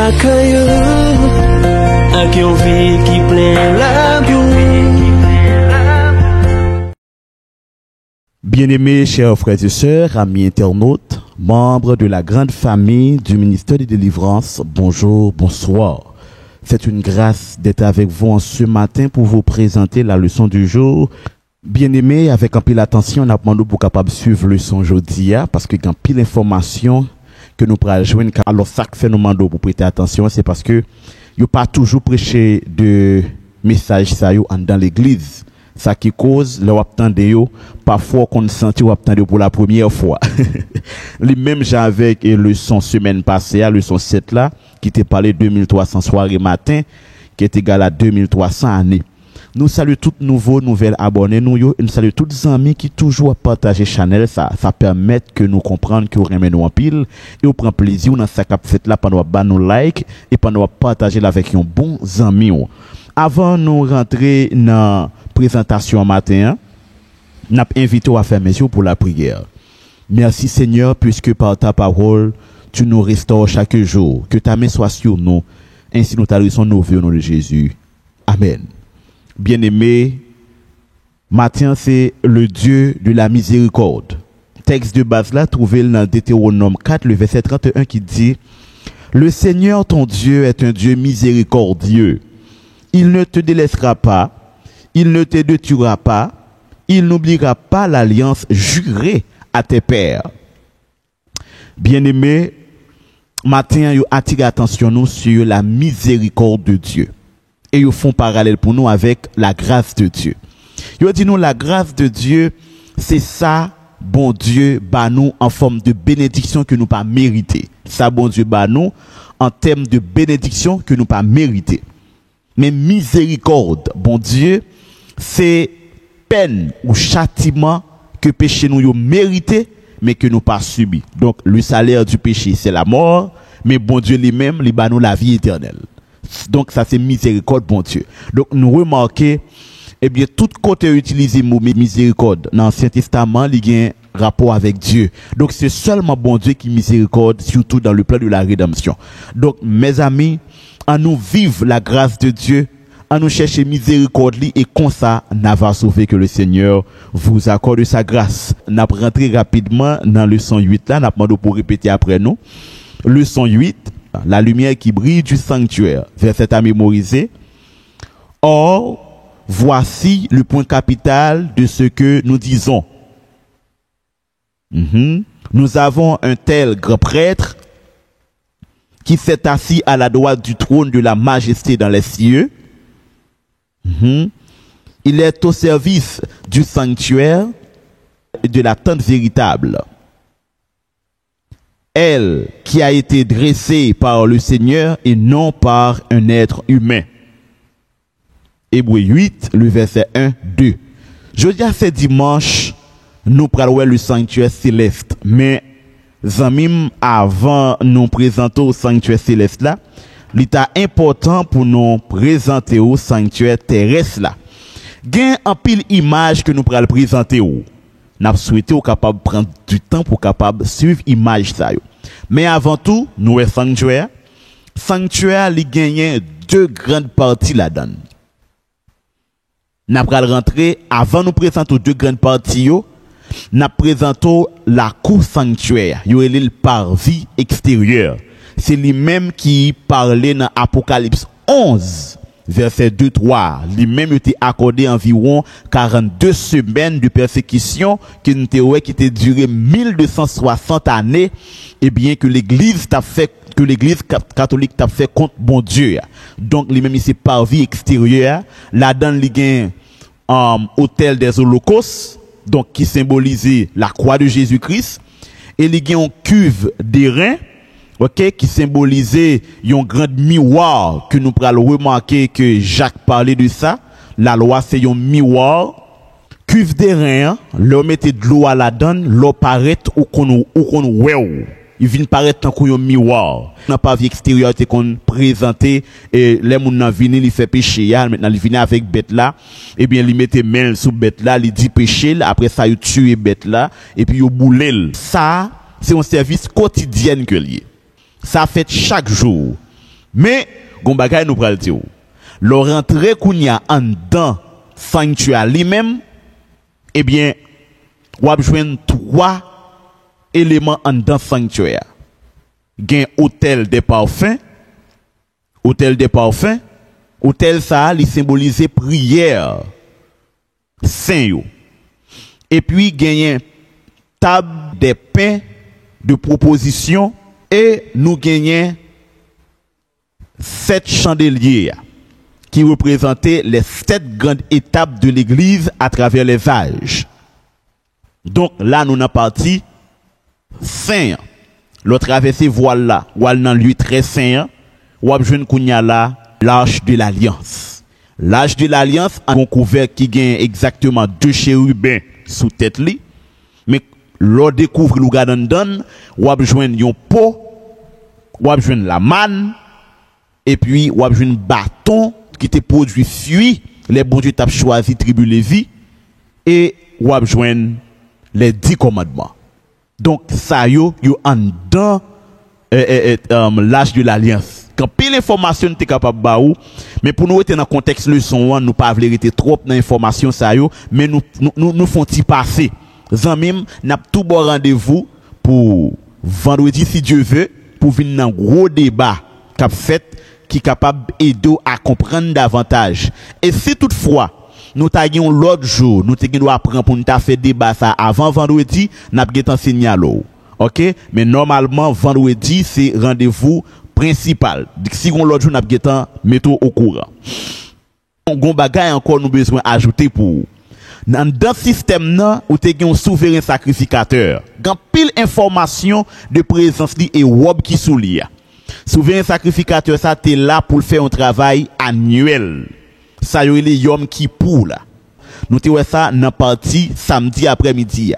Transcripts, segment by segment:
la caillou, à qui on vit qui plein la vie. Bien-aimés, chers frères et sœurs, amis internautes, membres de la grande famille du ministère de délivrance, bonjour, bonsoir. C'est une grâce d'être avec vous en ce matin pour vous présenter la leçon du jour. Bien-aimés, avec un peu d'attention, on a demandé pour capable suivre le leçon aujourd'hui, parce que quand pile d'informations que nous pourrons joindre, alors ça que fait nous demander pour prêter attention, c'est parce que il pas toujours prêché de messages ça dans l'église. Ça qui cause le attendez parfois qu'on sentit ou attendez pour la première fois. Les mêmes gens avec le son semaine passée, le son 7 là qui était parlé 2300 soirées matin qui est égal à 2300 années. Nous saluons tous nouveaux nouvelles abonnés nous saluons tous les amis qui toujours partagent channel ça permet que nous comprendre que vous aimez nous en pile et vous prend plaisir dans ça cap fait là pendant ba nous like et pendant partager avec un bon ami. Avant nous rentrer dans présentation matin, n'a invité à faire mesure pour la prière. Merci Seigneur, puisque par ta parole, tu nous restaures chaque jour. Que ta main soit sur nous, ainsi nous t'adressons nos vœux au nom de Jésus. Amen. Bien-aimés, matin c'est le Dieu de la miséricorde. Texte de base là, trouvé dans Deutéronome 4, le verset 31 qui dit « Le Seigneur ton Dieu est un Dieu miséricordieux. Il ne te délaissera pas, il ne te détruira pas, il n'oubliera pas l'alliance jurée à tes pères. » Bien-aimés, matin, yo attire attention nous sur la miséricorde de Dieu. Et ils font parallèle pour nous avec la grâce de Dieu. Yo dit nous la grâce de Dieu, c'est ça, bon Dieu, bah nous en forme de bénédiction que nous pas mérité. Ça, bon Dieu, bah nous en termes de bénédiction que nous pas mérité. Mais miséricorde, bon Dieu, c'est peine ou châtiment que péché nous yo mérité, mais que nous pas subi. Donc, le salaire du péché, c'est la mort, mais bon Dieu lui-même, lui ba nous la vie éternelle. Donc, ça c'est miséricorde, bon Dieu. Donc, nous remarquons, eh bien, tout côté utilisé mot miséricorde dans l'Ancien Testament, il y a un rapport avec Dieu. Donc, c'est seulement bon Dieu qui miséricorde, surtout dans le plan de la rédemption. Donc, mes amis, à nous vivre la grâce de Dieu, à nous chercher miséricorde et comme ça, n'a va sauver que le Seigneur vous accorde sa grâce. N'a rentré rapidement dans le leçon 8 là, n'a demandé pour répéter après nous. Leçon 8, la lumière qui brille du sanctuaire, verset à mémoriser. Or, voici le point capital de ce que nous disons. Nous avons un tel grand prêtre qui s'est assis à la droite du trône de la majesté dans les cieux. Il est au service du sanctuaire et de la tente véritable. Elle qui a été dressée par le Seigneur et non par un être humain. Hébreux 8, le verset 1, 2. Je dis à ce dimanche, nous parlons le sanctuaire céleste, mais zamim avant nous présenter au sanctuaire céleste là, l'état important pour nous présenter au sanctuaire terrestre là. Gain en pile image que nous pourrons présenter ou. N'a souhaité au capable prendre du temps pour capable suivre image ça yo. Mais avant tout, nous est sanctuaire. Sanctuaire li gagne deux grandes parties là-dedans. N'a pral rentrer avant nous présenter deux grandes parties yo. N'a présenté la cour sanctuaire, yo le parvis extérieur. C'est lui-même qui parlait dans Apocalypse 11, verset 2-3. Lui-même était accordé environ 42 semaines de persécution qui était duré 1260 années, et bien que l'église catholique t'a fait contre bon Dieu. Donc lui-même il s'est parvis extérieur, là-dedans il y a hôtel des holocaustes, donc qui symbolisait la croix de Jésus-Christ, et il y a une cuve d'airain, qui symbolisait un grand miroir que nous pourrons remarquer que Jacques parlait de ça. La loi c'est un miroir. Cuve d'airain, l'homme mettait de l'eau à la donne, l'eau paraît ou qu'on ouais. Il vient paraître tant qu'un miroir. N'a pas vie extérieure était qu'on présentait et les moun nan vini il fait péché maintenant il vient avec bête là et bien il mettait main sous bête là, il dit péché après ça il tue bête là et puis il boule. Ça c'est un service quotidien que lié. Ça fait chaque jour. Mais gon bagay nous pral dire. Le rentré kounya en dedans sanctuaire lui-même, eh bien, ou a joindre 3 éléments en dedans sanctuaire. Gen hôtel des parfums, hôtel ça li symboliser prière saint yo. Et puis gen table des pains de proposition et nous gagnons 7 chandeliers qui représentaient les 7 grandes étapes de l'église à travers les âges. Donc là nous avons parti saint. L'autre traversé voile là, voile dans lui très saint, ou abjouen kounya là l'arche de l'alliance. L'arche de l'alliance a un couvert qui gagne exactement 2 chérubins sous tête li, mais l'on découvre le garden don, ou abjouen yon pot, ou abjouen la manne, et puis ou abjouen bâton qui te produit fuit, les bons dieux t'a choisi tribu Lévi, et ou abjouen les 10 commandements. Donc ça yo en dans l'âge de l'alliance. Quand pile information t'es capable ba ou, mais pour nous être dans contexte leçon nous pas vouloir être trop dans information ça yo, mais nous font y passer. Zanmim n'a tout bon rendez-vous pour vendredi si Dieu veut pour venir dans gros débat qu'a fait qui capable aider à comprendre davantage. Et si toutefois nous taguons l'autre jour, nous te doit apprendre pour nous faire débat ça avant vendredi, n'a pas enseigné l'eau. OK? Mais normalement vendredi c'est rendez-vous principal. Si on l'autre jour n'a pas mettre au courant. On bagay encore nous besoin ajouter pour dans système là où tu as un souverain sacrificateur. Gan pile information de présence li et wob qui sou li. Souverain sacrificateur ça t'es là pour faire un travail annuel. Ça yo les yom qui pour là. Nous te ouais ça dans partie samedi après-midi.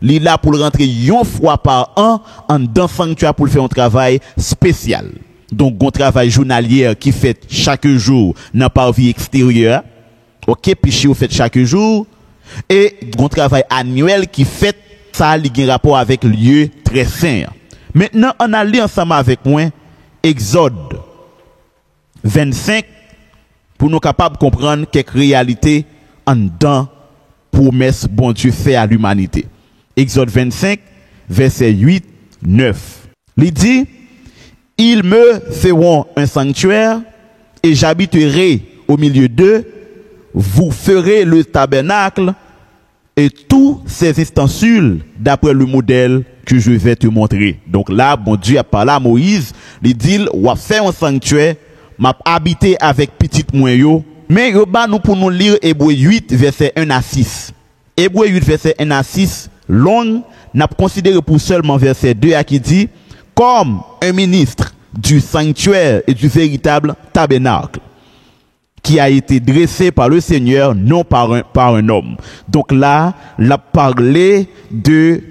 Li là pour rentrer une fois par an en dans sanctuaire pour faire un travail spécial. Donc un travail journalier qui fait chaque jour dans par vie extérieure. OK, puis vous fait chaque jour et un travail annuel qui fait ça li gen rapport avec lieu très saint. Maintenant on a lu ensemble avec moi Exode 25 pour nous capables de comprendre quelques réalités en dedans promesse bon Dieu fait à l'humanité. Exode 25 verset 8 9. Il dit ils me feront un sanctuaire et j'habiterai au milieu d'eux, vous ferez le tabernacle et tous ses ustensiles d'après le modèle que je vais te montrer. Donc là bon Dieu a parlé à Moïse, il dit on va faire un sanctuaire, m'a habité avec petite moyo, mais yo ba nous pour nous lire Hébreux 8 verset 1 à 6. Hébreux 8 verset 1 à 6 long n'a considéré pour seulement verset 2 à qui dit comme un ministre du sanctuaire et du véritable tabernacle qui a été dressé par le Seigneur, non par un homme. Donc là, l'a parlé de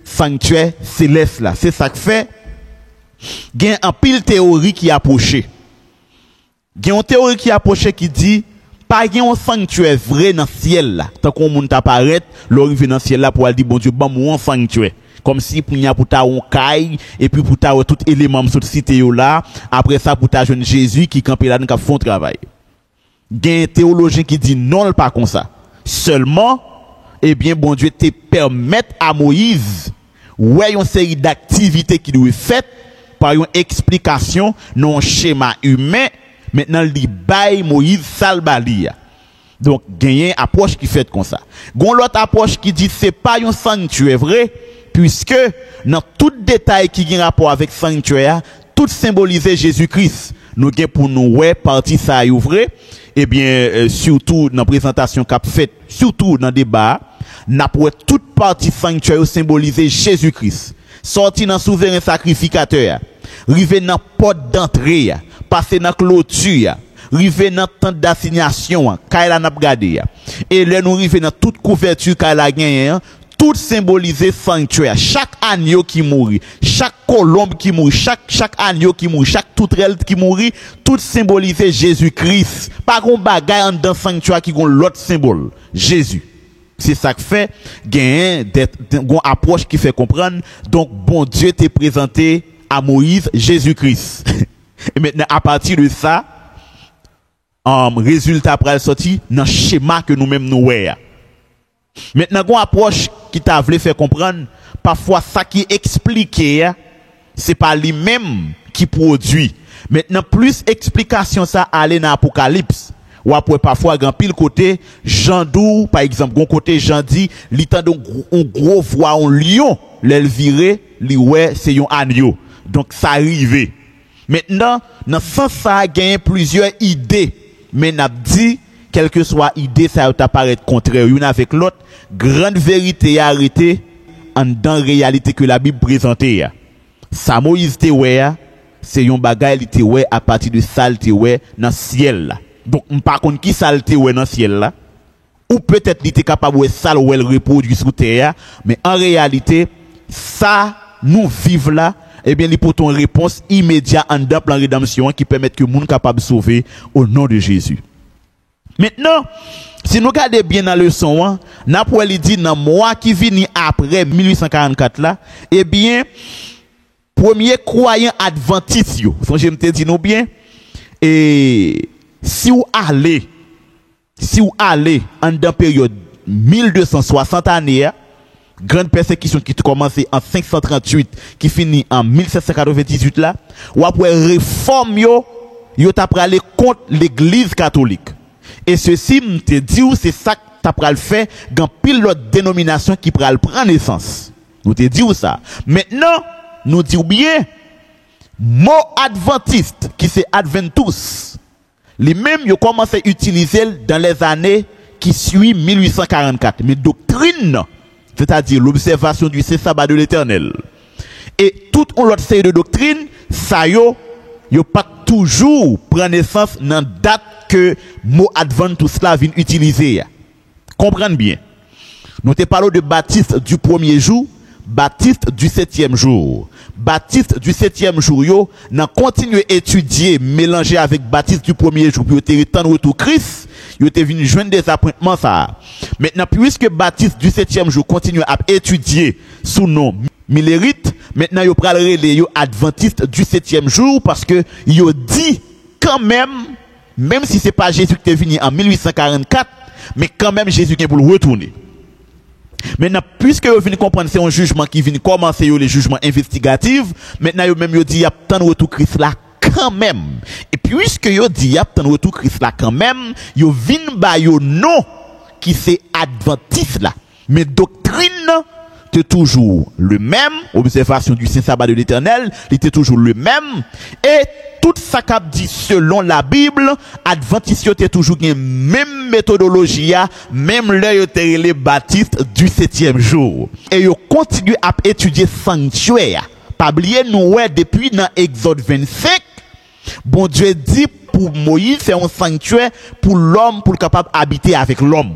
sanctuaire céleste là. C'est ça que fait. Il y a un pile théorie qui approché. Il y a une théorie qui approché qui dit pas un sanctuaire vrai dans le ciel là. Tant qu'on monde apparaît, l'arrivé dans le ciel là pour aller dire bon Dieu, bon moi un sanctuaire. Comme si pour y a pour ta on caille et puis pour ta tout élément sur cité là, après ça pour ta jeune Jésus qui campe là dans font travail. Il y a un théologien qui dit non pas comme ça. Seulement eh bien bon Dieu te permet à Moïse ouais une série d'activités qui doit être faites par une explication non schéma humain. Maintenant il bail Moïse salbalia. Donc gagner approche qui fait comme ça. Gon l'autre approche qui dit c'est pas un sanctuaire vrai puisque dans tout détail qui a rapport avec sanctuaire tout symbolisé Jésus-Christ. Nous gain pour nous ouais partie ça est vrai et bien surtout dans présentation qu'a fait surtout dans débat n'a pour toute partie sanctuaire symboliser Jésus-Christ. Sorti dans souverain sacrificateur, rivé dans porte d'entrée, passer dans clôture, rivé dans tente d'assignation, kaila n'a regardé. Et là nous rivé dans toute couverture kaila gagné, tout symbolisé sanctuaire. Chaque agneau qui mourit, chaque colombe qui mourit, chaque agneau qui mourit, chaque toutrelle qui mourit, tout symbolisé Jésus-Christ. Pas qu'on bagaille dans sanctuaire qui ont l'autre symbole, Jésus. C'est ça que fait gain une approche qui fait comprendre donc bon Dieu t'a présenté à Moïse Jésus-Christ. Et maintenant, à partir de ça, résultat après sorti dans le schéma que nous-mêmes nous voyons. Maintenant, une approche qui t'a voulu faire comprendre, parfois ça qui est expliqué, c'est pas lui-même qui produit. Maintenant, plus explication ça aller dans l'Apocalypse. Ou après parfois grand pile côté Jean Dou par exemple gon côté Jean dit li tan un gros voix un lion l'elviré li ouais c'est un agneau donc ça arrivé maintenant dans sens ça gagne plusieurs idées mais n'a dit quelle que soit idée ça apparaît contraire une avec l'autre grande vérité arrêté en dans réalité que la Bible présentait ça Moïse te ouais c'est un bagage li te ouais à partir de ça te ouais dans ciel là. Donc, par contre, qui saleté ou dans le ciel là, ou peut-être il était capable de sale ou elle reproduit sur terre, mais en réalité, ça, nous vivons là, eh bien, il faut une réponse immédiate en d'un plan rédemption qui permet que le monde capable de sauver au nom de Jésus. Maintenant, si nous regardons bien dans la leçon, Napoléon dit dans le mois qui vient après 1844 là, eh bien, premier croyant adventiste, je me te dis nous bien, et si vous allez en dans période 1260 années, grande persécution qui commence en 538, qui finit en 1798 là, ou après réforme yo t'a aller contre l'église catholique. Et ceci me te dit c'est ça que t'as pral faire dans pile l'autre dénomination qui pral prendre naissance. Nous te dit ça. Maintenant, nous dit bien mot adventiste qui c'est adventus. Les mêmes ils ont commencé à utiliser dans les années qui suivent 1844. Mais doctrine, c'est-à-dire l'observation du sabbat de l'Éternel. Et toute autre série de doctrines, ça yo pas toujours prendre naissance dans date que mot adventus là vient utiliser. Comprenez bien. Nous te parlons de Baptiste du premier jour, Baptiste du 7e jour. Baptiste du 7e jour, yo, n'a continué à étudier, mélanger avec Baptiste du premier jour, puis yo te retendre retour Christ, yo te venu joindre des appointements ça. Maintenant, puisque Baptiste du 7e jour continue à étudier sous nom Millérite, maintenant yo pral relé yo Adventiste du 7e jour, parce que yo dit quand même si c'est pas Jésus qui est venu en 1844, mais quand même Jésus qui est pour le retourner. Maintenant, puisque vous venez comprendre, c'est un jugement qui vient commencer les jugements investigatifs, maintenant, vous même dit, il y a tant de retour Christ là quand même. Et puisque vous dit, il y a tant de retour Christ là quand même, vous venez ba yo non, qui c'est adventiste là. Mais doctrine, c'est toujours le même, observation du saint sabbat de l'Éternel, il était toujours le même, et tout ça qu'a dit selon la Bible, adventiste était toujours une même méthodologie, même là les baptistes du 7e jour. Et ils continuent à étudier sanctuaire. Pas oublier nous depuis dans Exode 25, bon Dieu dit pour Moïse c'est un sanctuaire pour l'homme pour capable habiter avec l'homme.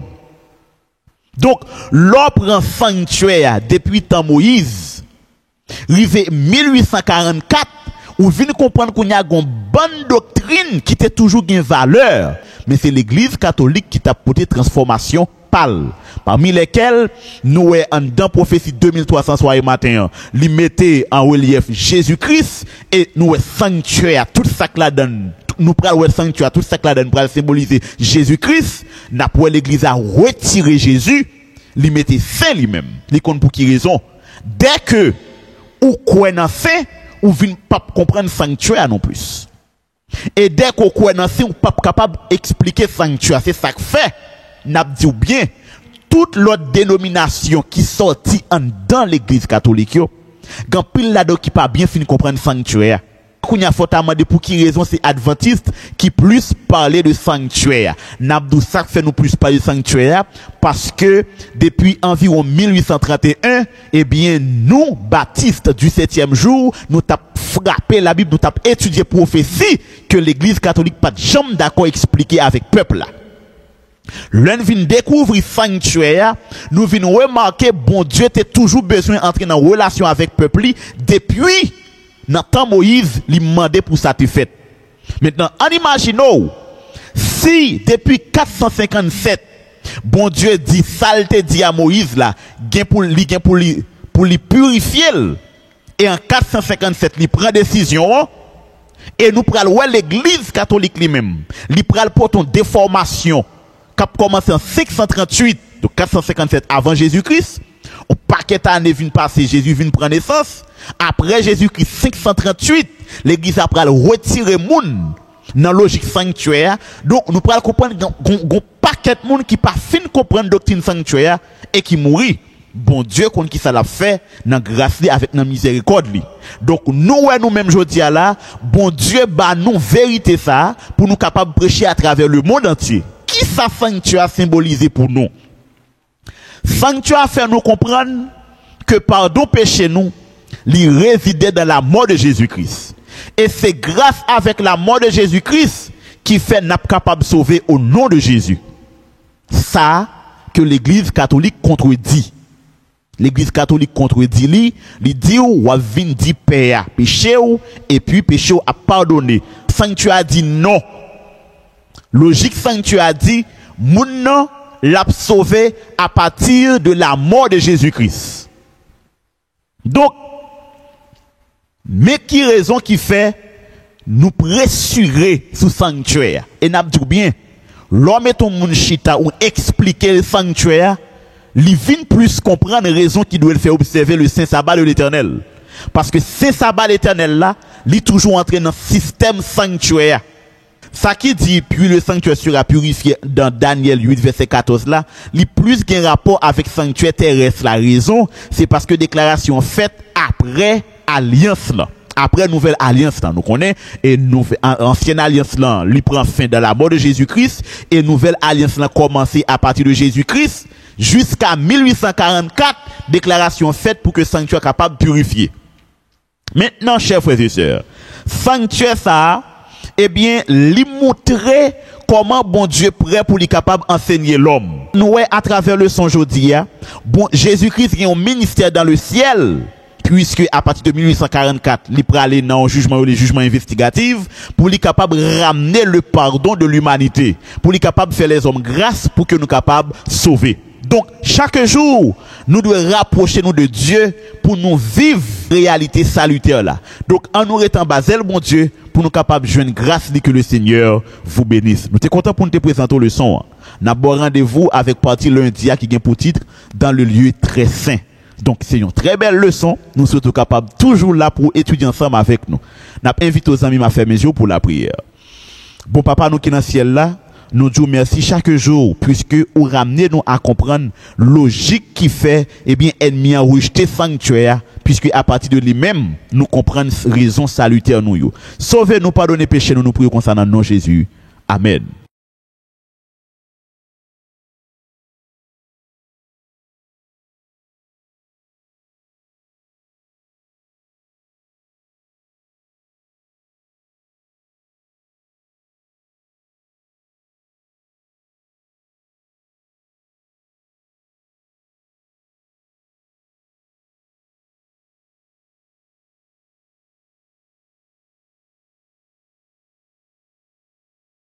Donc, l'homme prend sanctuaire depuis temps Moïse, arrivé 1844, ou vient comprendre qu'on y a une bonne doctrine qui était toujours une valeur, mais c'est l'église catholique qui t'a porté transformation pâle, parmi lesquelles nous en dans prophétie 2300 soir et matin, lui mettez en relief Jésus-Christ et nous sanctuaire, tout ça que la donne. Nous prenons le sanctuaire, tout ça que la donne pour symboliser Jésus-Christ, n'a pour l'église à retirer Jésus, lui mettez saint lui-même. Lui compte pour qui raison? Dès que, ou quoi dans saint, ou vient pas comprendre sanctuaire non plus. Et dès qu'on quoi dans saint, ou pas capable d'expliquer sanctuaire, c'est ça que fait, n'a dit bien, toute l'autre dénomination qui sortit dans l'église catholique, quand pile là-dedans qui pas bien fini comprendre sanctuaire. Kounya faut demander pour qui raison c'est adventiste qui plus parler de sanctuaire. N'abdou ça fait nous plus parler de sanctuaire parce que depuis environ 1831, eh bien nous baptistes du 7e jour, nous t'a frappé la Bible, nous t'a étudié prophétie que l'église catholique pas jamais d'accord expliquer avec peuple là. L'un vient découvrir sanctuaire, nous venons remarquer bon Dieu était toujours besoin d'entrer en relation avec peuple depuis dans temps Moïse, il demandait pour ça te fait. Maintenant, en imaginons, si depuis 457, bon Dieu dit, ça te dit à Moïse là, pour lui purifier, et en 457, il prend décision, Et nous prenons l'église catholique lui-même. Il prend pour ton déformation qui a commencé en 538, donc 457 avant Jésus-Christ. Au paquet d'années vient passer, Jésus vient prendre naissance. Après Jésus-Christ, 538, l'église a retiré moun dans la logique sanctuaire. Donc, nous prenons comprendre qu'on paquet de monde qui pas fin comprendre doctrine sanctuaire et qui mourit. Bon Dieu, qu'on qui ça l'a fait, dans grâce avec dans miséricorde li. Donc, nous-mêmes, jodi à là, bon Dieu, nous vérité ça, pour nous capables de prêcher à travers le monde entier. Qui ça sanctuaire symbolisé pour nous? Sanctuaire fait nous comprendre que pardon péché nous, il résidait dans la mort de Jésus-Christ. Et c'est grâce avec la mort de Jésus-Christ qui fait nous capable de sauver au nom de Jésus. Ça que l'église catholique contredit. L'église catholique contredit il dit ou vinn dit père péché ou et puis péché ou a pardonné. Sanctuaire dit non. Logique sanctuaire dit moun non l'a sauvé à partir de la mort de Jésus-Christ. Donc mais qui raison qui fait nous pressurer sous sanctuaire et n'a dit bien l'homme est ton moun chita ou expliquer le sanctuaire, li vient plus comprendre raison qui doit le faire observer le saint sabbat de l'Éternel. Parce que saint sabbat de l'Éternel là, li toujours entré dans système sanctuaire. Ça qui dit puis le sanctuaire sera purifié dans Daniel 8 verset 14 là, li plus qu'un rapport avec sanctuaire terrestre. La raison, c'est parce que déclaration faite après alliance là. Après nouvelle alliance là, nous connaissons et ancienne alliance là, lui prend fin dans la mort de Jésus-Christ et nouvelle alliance là commencé à partir de Jésus-Christ jusqu'à 1844, déclaration faite pour que sanctuaire capable de purifier. Maintenant, chers frères et sœurs, sanctuaire ça, eh bien, lui montrer comment bon Dieu prêt pour lui capable d'enseigner l'homme. Nous à travers le son aujourd'hui, bon Jésus-Christ a un ministère dans le ciel. Puisque à partir de 1844, il peut aller dans le jugement ou les jugements investigatifs pour lui capable de ramener le pardon de l'humanité, pour lui capable de faire les hommes grâce pour que nous capables de sauver. Donc chaque jour, nous devons rapprocher nous de Dieu pour nous vivre réalité salutaire là. Donc en nous étant basé bon Dieu pour nous capables de joindre grâce que le Seigneur vous bénisse. Nous sommes contents pour nous te présenter le son. Nous avons rendez-vous avec partie lundi qui a pour titre dans le lieu très saint. Donc, c'est une très belle leçon. Nous sommes capables toujours là pour étudier ensemble avec nous. Nous invitons aux amis à faire mes yeux pour la prière. Bon papa, nous qui dans le ciel là, nous disons merci chaque jour, puisque vous ramenez nous à comprendre logique qui fait, eh bien, ennemi a rejeté sanctuaire, puisque à partir de lui-même, nous comprenons raison salutaire nous. Sauvez-nous, pardonnez péché, nous prions concernant nous, Jésus. Amen.